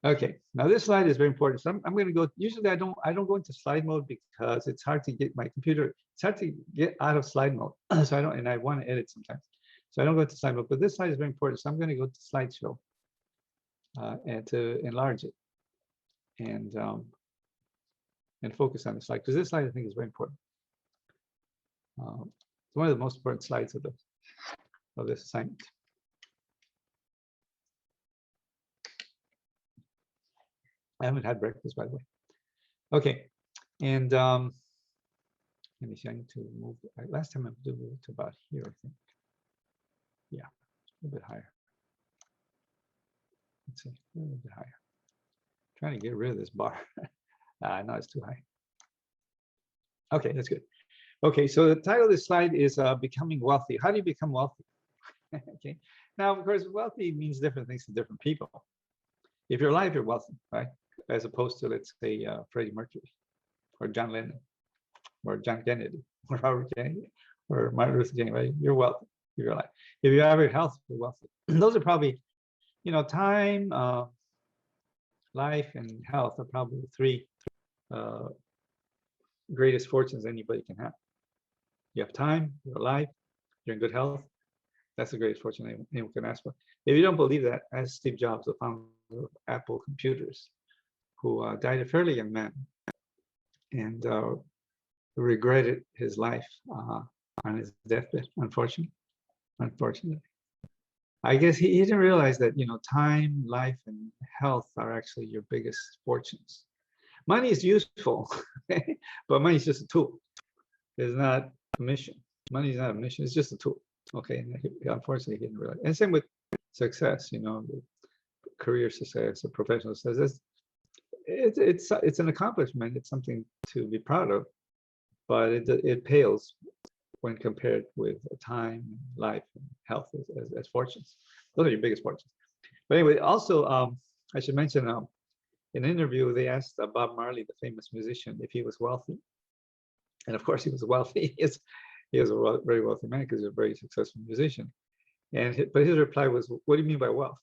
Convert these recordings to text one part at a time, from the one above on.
Okay, now this slide is very important. So I'm going to go. Usually, I don't go into slide mode because it's hard to get my computer. It's hard to get out of slide mode. So I don't, and I want to edit sometimes. So I don't go into slide mode. But this slide is very important. So I'm going to go to slideshow and to enlarge it and focus on the slide because this slide I think is very important. It's one of the most important slides of this assignment. I haven't had breakfast, by the way. Okay, and let me see. I need to move. Last time I moved to about here, I think. Yeah, a little bit higher. Let's see, a little bit higher. I'm trying to get rid of this bar. No, it's too high. Okay, that's good. Okay, so the title of this slide is Becoming Wealthy. How do you become wealthy? Okay, now, of course, wealthy means different things to different people. If you're alive, you're wealthy, right? As opposed to, let's say, Freddie Mercury, or John Lennon, or John Kennedy, or Robert Kennedy, or Martin Luther King, right? You're wealthy if you're alive. If you have your health, you're wealthy. Those are probably, time, life, and health are probably the three greatest fortunes anybody can have. You have time, you're alive, you're in good health. That's the greatest fortune anyone can ask for. If you don't believe that, ask Steve Jobs, the founder of Apple Computers, who died a fairly young man and regretted his life on his deathbed, unfortunately. I guess he didn't realize that, time, life, and health are actually your biggest fortunes. Money is useful, but money is just a tool. It's not a mission. Money is not a mission. It's just a tool. Okay, and unfortunately, he didn't realize. And same with success. Career success or professional success. It's an accomplishment. It's something to be proud of, but it pales when compared with time, life, and health as fortunes. Those are your biggest fortunes. But anyway, also I should mention in an interview they asked Bob Marley, the famous musician, if he was wealthy, and of course he was wealthy. He was a very wealthy man because he was a very successful musician. But his reply was, "What do you mean by wealth?"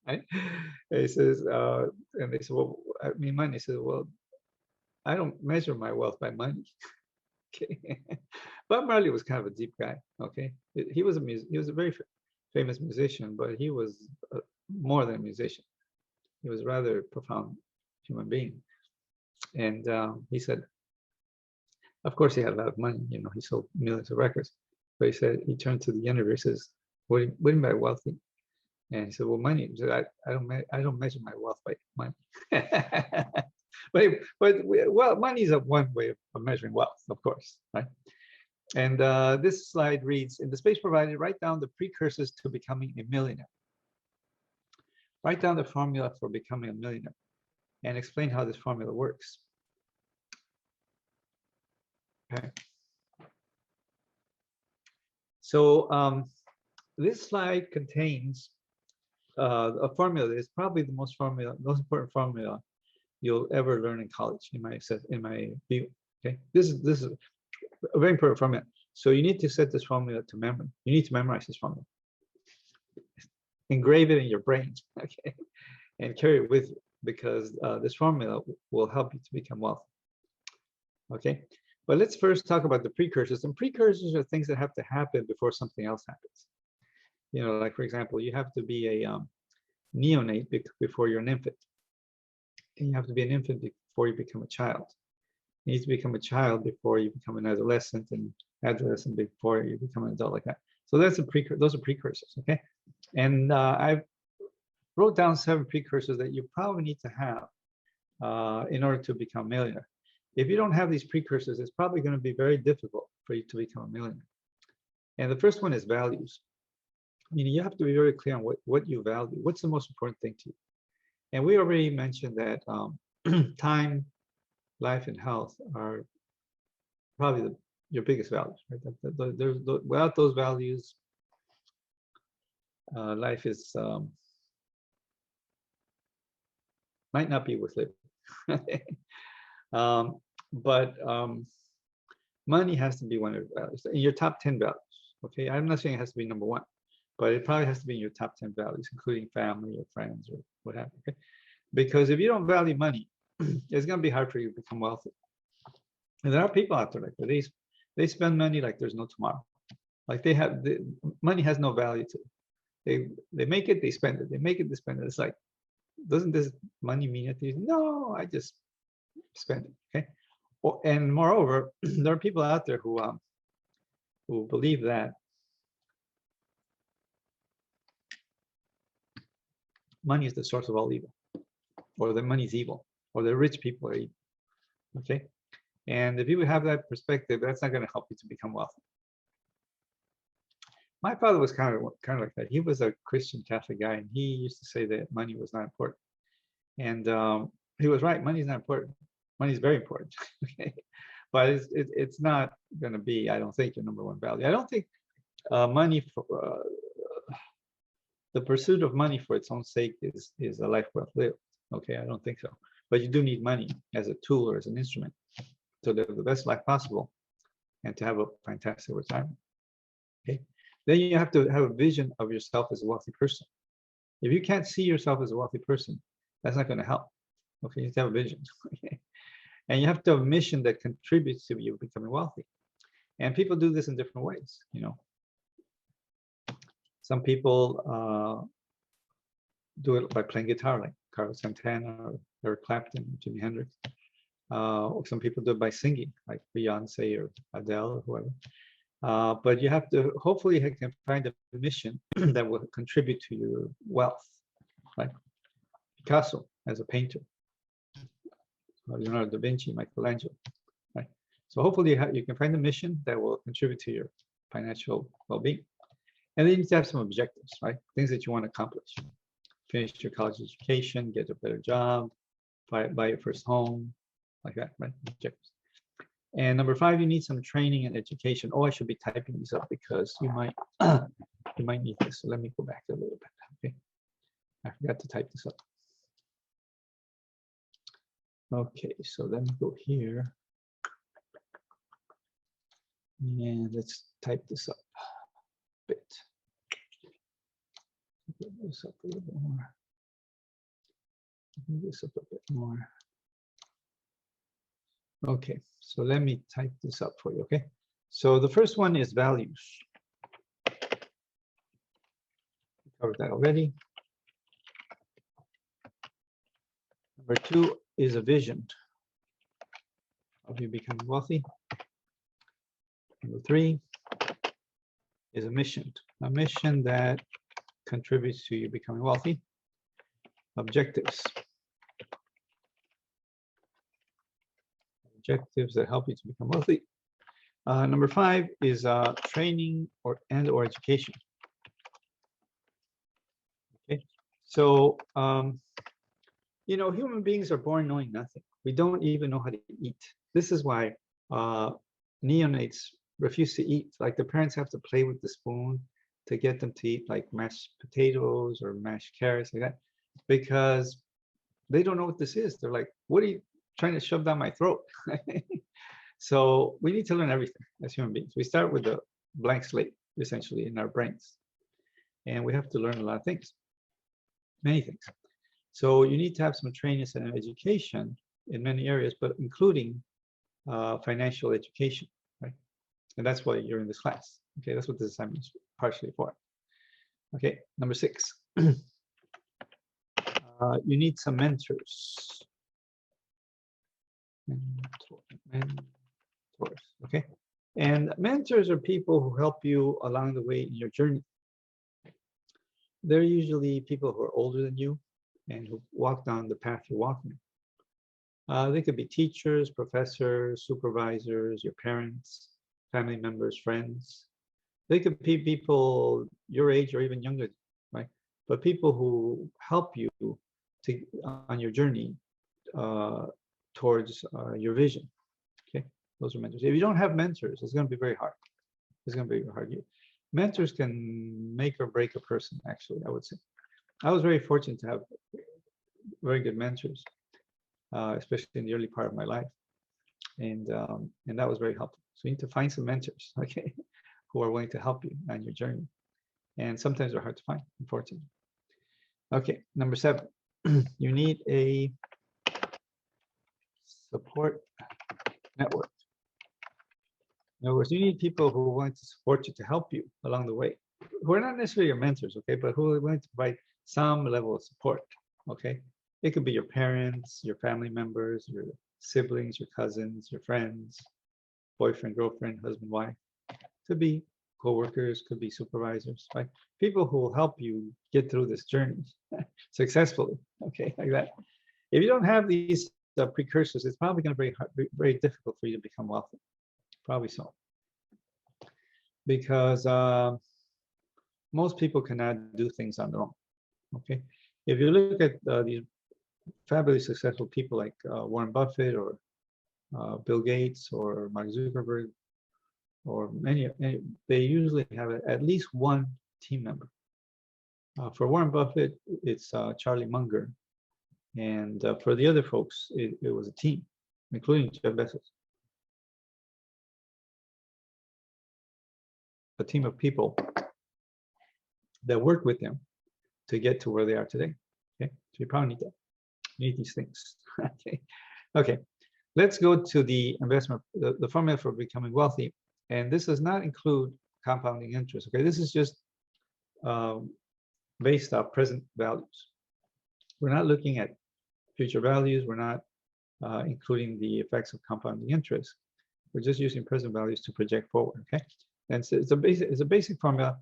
Right? And he says, and they said, "Well, I mean money." He says, "Well, I don't measure my wealth by money." Okay. Bob Marley was kind of a deep guy. Okay, he was a very famous musician, but he was more than a musician. He was a rather profound human being. And he said, of course, he had a lot of money. He sold millions of records. But he said, he turned to the interviewer. He says, "What do you mean by wealthy?" And he said, "Well, money. He said, I don't measure my wealth by money." But money is one way of measuring wealth, of course, right? And this slide reads, in the space provided, write down the precursors to becoming a millionaire. Write down the formula for becoming a millionaire and explain how this formula works. Okay. So this slide contains a formula that is probably the most important formula you'll ever learn in college, in my view. Okay, this is a very important formula. So you need to set this formula to memory. You need to memorize this formula, engrave it in your brain, okay, and carry it with you, because this formula will help you to become wealthy. Okay, but let's first talk about the precursors. And precursors are things that have to happen before something else happens. Like, for example, you have to be a neonate before you're an infant. And you have to be an infant before you become a child. You need to become a child before you become an adolescent, and adolescent before you become an adult, like that. So those are precursors, okay? And I wrote down 7 precursors that you probably need to have in order to become a millionaire. If you don't have these precursors, it's probably going to be very difficult for you to become a millionaire. And the first one is values. You have to be very clear on what you value. What's the most important thing to you? And we already mentioned that time, life, and health are probably your biggest values, right? Without those values, life is might not be worth living. But money has to be one of your values, in your top 10 values. Okay, I'm not saying it has to be number 1, but it probably has to be in your top 10 values, including family or friends or what have you. Okay? Because if you don't value money, it's going to be hard for you to become wealthy. And there are people out there like that. They spend money like there's no tomorrow. Like money has no value to them. They make it, they spend it. They make it, they spend it. It's like, doesn't this money mean anything? No, I just spend it. Okay. And moreover, there are people out there who believe that money is the source of all evil, or that money is evil, or the rich people are evil. Okay. And if you have that perspective, that's not going to help you to become wealthy. My father was kind of like that. He was a Christian Catholic guy, and he used to say that money was not important. And he was right. Money is not important. Money is very important. Okay, but it's not going to be, I don't think, your number one value. I don't think money for the pursuit of money for its own sake is a life well lived. Okay, I don't think so. But you do need money as a tool or as an instrument to live the best life possible and to have a fantastic retirement. Okay, then you have to have a vision of yourself as a wealthy person. If you can't see yourself as a wealthy person, that's not going to help. Okay, you have to have a vision. Okay? And you have to have a mission that contributes to you becoming wealthy. And people do this in different ways. You know, some people do it by playing guitar, like Carlos Santana, or Eric Clapton, Jimi Hendrix. Or some people do it by singing, like Beyonce or Adele or whoever. But you have to, hopefully you can find a mission that will contribute to your wealth, like Picasso as a painter, Leonardo da Vinci, Michelangelo, right? So hopefully you can find a mission that will contribute to your financial well-being. And then you need to have some objectives, right? Things that you want to accomplish. Finish your college education, get a better job, buy your first home, like that, right? Objectives. And number 5, you need some training and education. Oh, I should be typing these up because you might need this. So let me go back a little bit. Okay, I forgot to type this up. Okay, so let me go here and let's type this up a bit. Put this up a little bit more. Move this up a bit more. Okay, so let me type this up for you. Okay, so the first one is values. We covered that already. Number 2 is a vision of you becoming wealthy. Number 3 is a mission that contributes to you becoming wealthy. Objectives that help you to become wealthy. Number 5 is training or education. Okay, so you know, human beings are born knowing nothing. We don't even know how to eat. This is why neonates refuse to eat. Like the parents have to play with the spoon to get them to eat, like mashed potatoes or mashed carrots, like that, because they don't know what this is. They're like, what are you trying to shove down my throat? So we need to learn everything as human beings. We start with a blank slate, essentially, in our brains. And we have to learn a lot of things, many things. So you need to have some training and education in many areas, but including financial education, right? And that's why you're in this class. Okay, that's what this assignment is partially for. Okay, number 6. You need some mentors. Mentors, okay? And mentors are people who help you along the way in your journey. They're usually people who are older than you and who walk down the path you're walking. They could be teachers, professors, supervisors, your parents, family members, friends. They could be people your age or even younger, right? But people who help you on your journey towards your vision. Okay, those are mentors. If you don't have mentors, it's going to be very hard. It's going to be very hard. Mentors can make or break a person, actually, I would say. I was very fortunate to have very good mentors, especially in the early part of my life. And that was very helpful. So you need to find some mentors, okay, who are willing to help you on your journey. And sometimes they're hard to find, unfortunately. Okay, number 7, you need a support network. In other words, you need people who are willing to support you, to help you along the way, who are not necessarily your mentors, okay, but who are willing to provide some level of support, okay? It could be your parents, your family members, your siblings, your cousins, your friends, boyfriend, girlfriend, husband, wife. Could be co-workers, could be supervisors, right? People who will help you get through this journey successfully, okay, like that. If you don't have these precursors, it's probably going to be very difficult for you to become wealthy. Probably so. Because most people cannot do things on their own, okay? If you look at these fabulously successful people like Warren Buffett or Bill Gates or Mark Zuckerberg, or many, they usually have at least one team member. For Warren Buffett, it's Charlie Munger. And for the other folks, it was a team, including Jeff Bezos. A team of people that work with them to get to where they are today. Okay, so you probably need that. You need these things. Okay, okay. Let's go to the investment, the formula for becoming wealthy, and this does not include compounding interest. Okay, this is just based off present values. We're not looking at future values. We're not including the effects of compounding interest. We're just using present values to project forward. Okay, and so it's a basic formula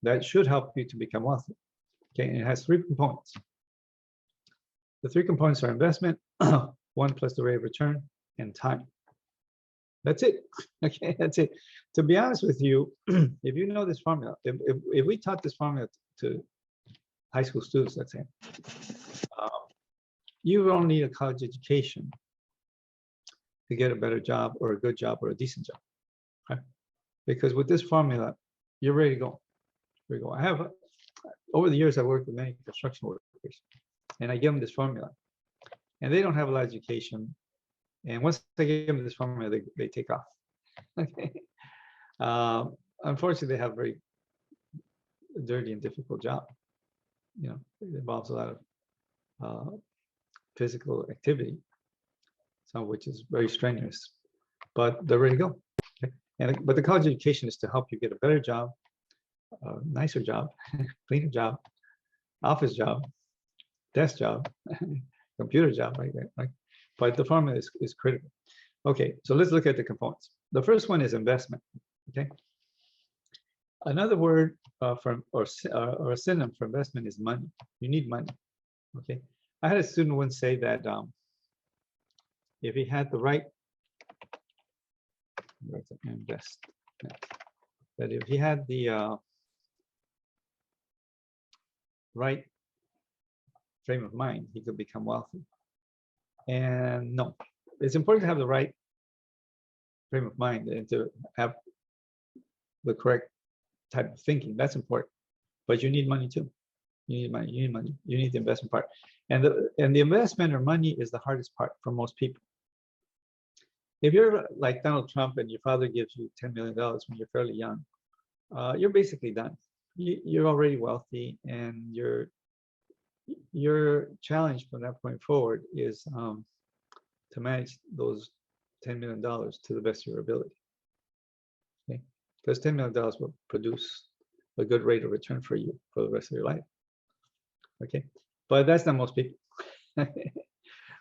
that should help you to become wealthy. Okay, and it has 3 components. The 3 components are investment, 1 plus the rate of return, and time. That's it. Okay, that's it. To be honest with you, if you know this formula, if we taught this formula to high school students, let's say, you only need a college education to get a better job or a good job or a decent job. Okay? Because with this formula, you're ready to go. Ready to go. I have, over the years, I worked with many construction workers, and I give them this formula, and they don't have a lot of education. And once I give them this formula, they take off. Okay. Unfortunately, they have a very dirty and difficult job. You know, it involves a lot of physical activity, some of which is very strenuous, but they're ready to go. Okay? But the college education is to help you get a better job, a nicer job, cleaner job, office job, desk job, computer job, like that. Right? But the formula is critical. Okay, so let's look at the components. The first one is investment. Okay. Another word or a synonym for investment is money. You need money. Okay. I had a student once say that if he had the right that if he had the right frame of mind, he could become wealthy. And no, it's important to have the right frame of mind and to have the correct type of thinking. That's important. But you need money too. You need money. You need money. You need the investment part. And the investment or money is the hardest part for most people. If you're like Donald Trump and your father gives you $10 million when you're fairly young, you're basically done. You're already wealthy, and your challenge from that point forward is to manage those $10 million to the best of your ability. Okay? Because $10 million will produce a good rate of return for you for the rest of your life. Okay, but that's not most people.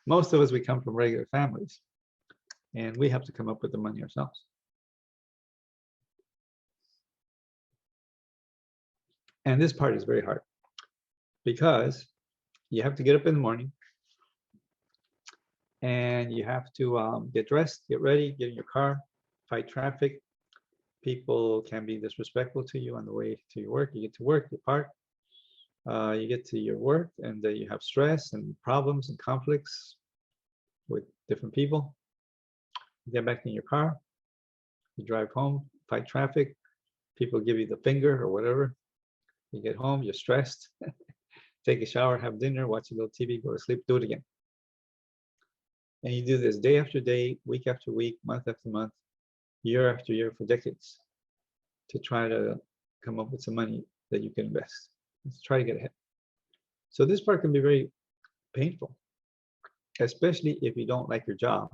Most of us, we come from regular families, and we have to come up with the money ourselves. And this part is very hard because you have to get up in the morning and you have to get dressed, get ready, get in your car, fight traffic. People can be disrespectful to you on the way to your work. You get to work, you park, you get to your work, and you have stress and problems and conflicts with different people. You get back in your car, you drive home, fight traffic, people give you the finger or whatever. You get home, you're stressed, take a shower, have dinner, watch a little TV, go to sleep, do it again. And you do this day after day, week after week, month after month, year after year for decades to try to come up with some money that you can invest. Let's try to get ahead. So this part can be very painful, especially if you don't like your job,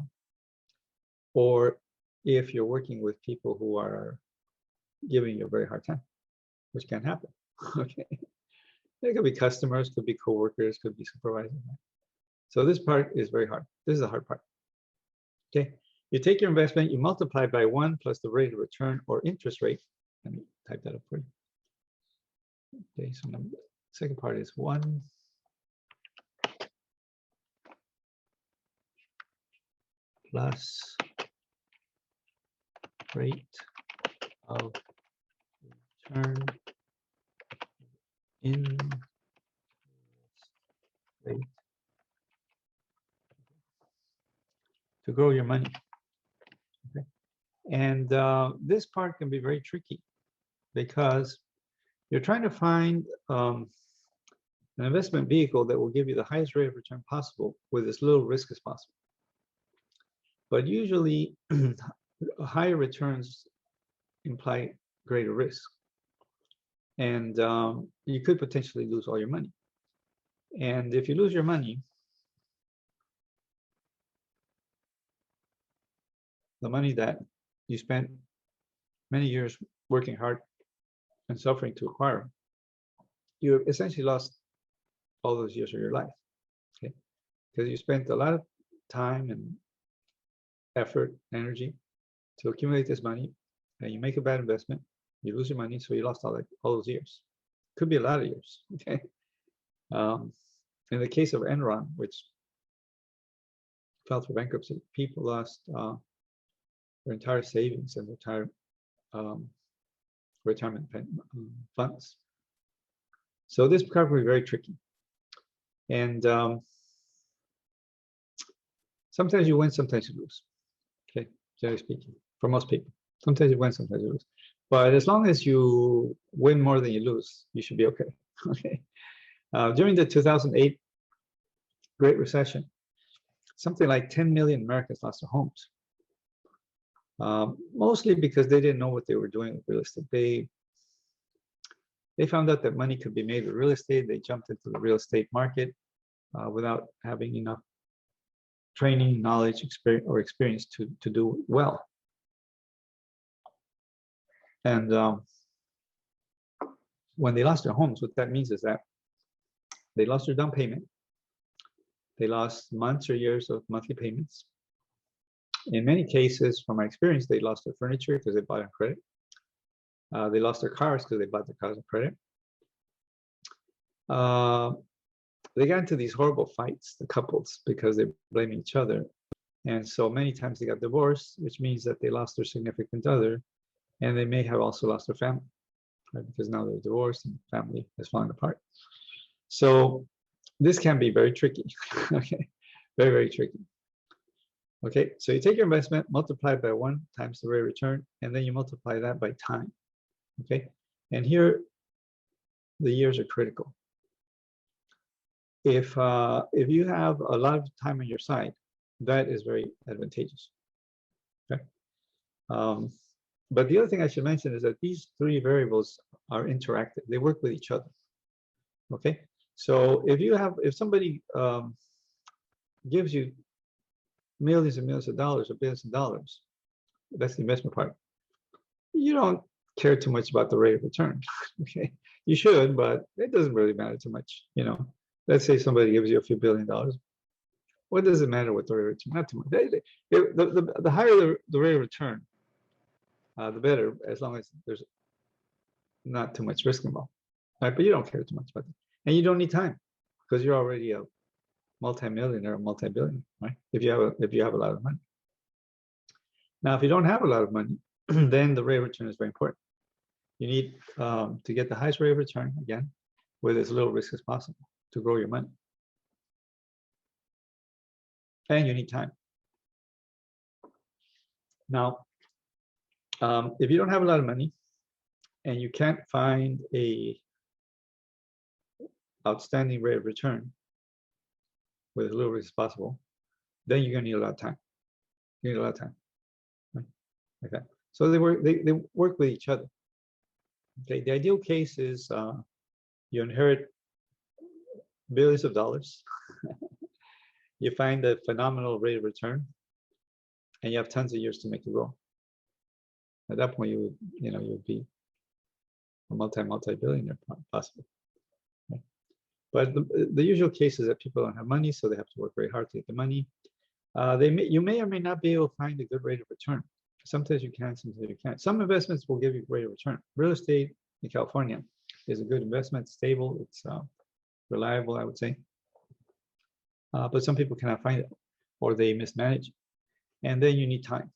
or if you're working with people who are giving you a very hard time, which can happen. Okay. It could be customers, could be coworkers, could be supervisors. So this part is very hard. This is the hard part. Okay. You take your investment, you multiply by 1 plus the rate of return or interest rate. Let me type that up for you. Okay, so the second part is 1 plus rate of return in rate to grow your money. Okay. And this part can be very tricky because you're trying to find an investment vehicle that will give you the highest rate of return possible with as little risk as possible. But usually, higher returns imply greater risk. And you could potentially lose all your money. And if you lose your money, the money that you spent many years working hard and suffering to acquire, you essentially lost all those years of your life. Okay, because you spent a lot of time and effort, energy to accumulate this money, and you make a bad investment, you lose your money, so you lost all those years. Could be a lot of years. Okay. In the case of Enron, which filed for bankruptcy, people lost their entire savings and entire retirement funds. So this can be very tricky. And sometimes you win, sometimes you lose. Okay, generally speaking, for most people. Sometimes you win, sometimes you lose. But as long as you win more than you lose, you should be okay. Okay. During the 2008 Great Recession, something like 10 million Americans lost their homes. Mostly because they didn't know what they were doing with real estate. They found out that money could be made with real estate. They jumped into the real estate market without having enough training, knowledge, experience to do well. And when they lost their homes, what that means is that they lost their down payment. They lost months or years of monthly payments. In many cases, from my experience, they lost their furniture because they bought on credit. They lost their cars because they bought their cars on credit. They got into these horrible fights, the couples, because they blame each other. And so many times they got divorced, which means that they lost their significant other, and they may have also lost their family, right? Because now they're divorced and family is falling apart. So this can be very tricky. Okay, very, very tricky. Okay, so you take your investment, multiply it by 1 times the rate of return, and then you multiply that by time. Okay, and here the years are critical. If you have a lot of time on your side, that is very advantageous. Okay. But the other thing I should mention is that these 3 variables are interactive. They work with each other. Okay. So if somebody gives you millions and millions of dollars or billions of dollars, that's the investment part. You don't care too much about the rate of return. Okay. You should, but it doesn't really matter too much. You know, let's say somebody gives you a few $1 billion. What does it matter what the rate of return? Not too much. The higher the rate of return, the better, as long as there's not too much risk involved. Right? But you don't care too much about it. And you don't need time because you're already a multi-millionaire or multi-billionaire, right? If you have a lot of money. Now, if you don't have a lot of money, then the rate of return is very important. You need to get the highest rate of return, again, with as little risk as possible to grow your money. And you need time. Now, if you don't have a lot of money and you can't find a outstanding rate of return with as little risk as possible, then you're gonna need a lot of time. You need a lot of time, right? Like that. So they work with each other. Okay, the ideal case is you inherit billions of dollars, you find a phenomenal rate of return, and you have tons of years to make it grow. At that point, you would be a multi-billionaire possibly. Okay? But the usual case is that people don't have money, so they have to work very hard to get the money. You may or may not be able to find a good rate of return. Sometimes you can, sometimes you can't. Some investments will give you great return. Real estate in California is a good investment, stable, it's reliable, I would say. But some people cannot find it, or they mismanage. And then you need time.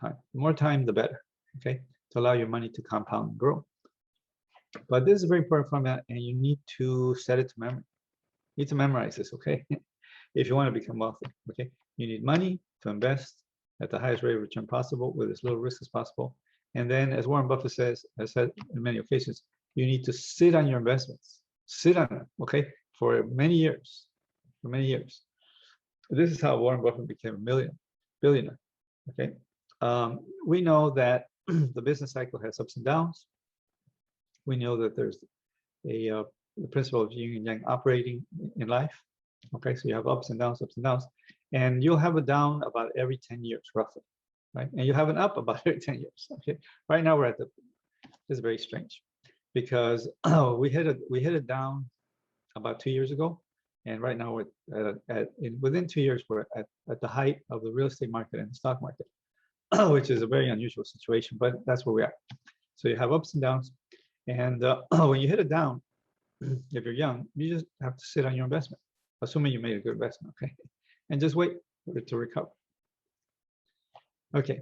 The more time, the better, okay? To allow your money to compound and grow. But this is a very important format, and you need to set it to memory. You need to memorize this, okay? If you want to become wealthy, okay? You need money to invest at the highest rate of return possible with as little risk as possible. And then, as Warren Buffett has said in many occasions, you need to sit on your investments. Sit on them, okay? For many years. For many years. This is how Warren Buffett became a billionaire, okay? We know that the business cycle has ups and downs. We know that there's the principle of yin and yang operating in life. Okay, so you have ups and downs, and you'll have a down about every 10 years, roughly, right? And you have an up about every 10 years. Okay, right now we're at this is very strange, because we hit a down about 2 years ago, and right now we're within 2 years we're at the height of the real estate market and the stock market, which is a very unusual situation, but that's where we are. So you have ups and downs, and when you hit a down, if you're young, you just have to sit on your investment, assuming you made a good investment, okay? And just wait for it to recover. Okay,